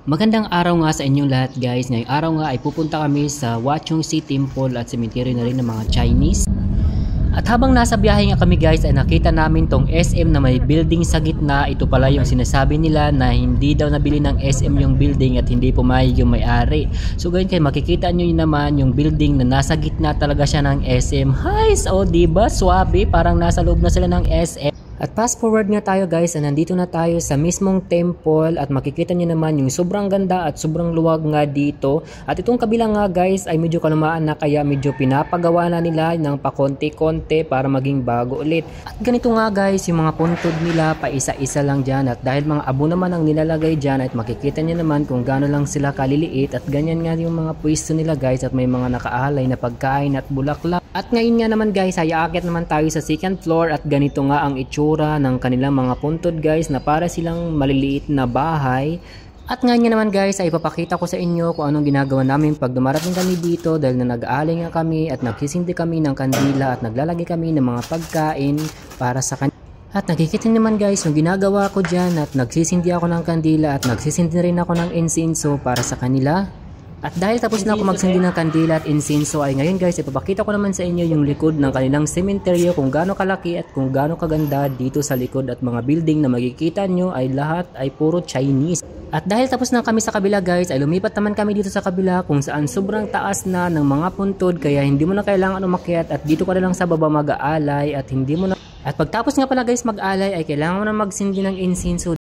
Magandang araw nga sa inyong lahat guys. Ngayong araw nga ay pupunta kami sa Watchung Sea Temple at cemetery na rin ng mga Chinese. At habang nasa biyahe nga kami guys ay nakita namin tong SM na may building sa gitna. Ito pala yung sinasabi nila na hindi daw nabili ng SM yung building at hindi pumayag yung may-ari. So ganyan kayo, makikita nyo yun naman yung building na nasa gitna talaga siya ng SM. Hi! So diba? Swabe, parang nasa loob na sila ng SM. At fast forward nga tayo guys, nandito na tayo sa mismong temple at makikita niyo naman yung sobrang ganda at sobrang luwag nga dito. At itong kabila nga guys ay medyo kalumaan na kaya medyo pinapagawa na nila ng pakonti-konti para maging bago ulit. At ganito nga guys, yung mga puntod nila pa isa-isa lang dyan at dahil mga abo naman ang nilalagay dyan at makikita niyo naman kung gaano lang sila kaliliit at ganyan nga yung mga pwesto nila guys at may mga nakaalay na pagkain at bulaklak. At ngayon nga naman guys ay aakyat naman tayo sa second floor at ganito nga ang itsura ng kanilang mga puntod guys na para silang maliliit na bahay. At ngayon naman guys ay ipapakita ko sa inyo kung anong ginagawa namin pag dumarating kami dito dahil na nag-aalay nga kami at nagsisindi kami ng kandila at naglalagay kami ng mga pagkain para sa kanila. At nakikita naman guys yung ginagawa ko dyan at nagsisindi ako ng kandila at nagsisindi rin ako ng insenso para sa kanila. At dahil tapos na ako magsindi ng kandila at insenso ay ngayon guys ipapakita ko naman sa inyo yung likod ng kanilang sementeryo kung gaano kalaki at kung gaano kaganda dito sa likod at mga building na makikita nyo ay lahat ay puro Chinese. At dahil tapos na kami sa kabila guys ay lumipat naman kami dito sa kabila kung saan sobrang taas na ng mga puntod kaya hindi mo na kailangan umakyat at dito ka na lang sa baba mag-aalay at hindi mo na. At pagtapos nga pala guys mag-alay ay kailangan mo na magsindi ng insenso.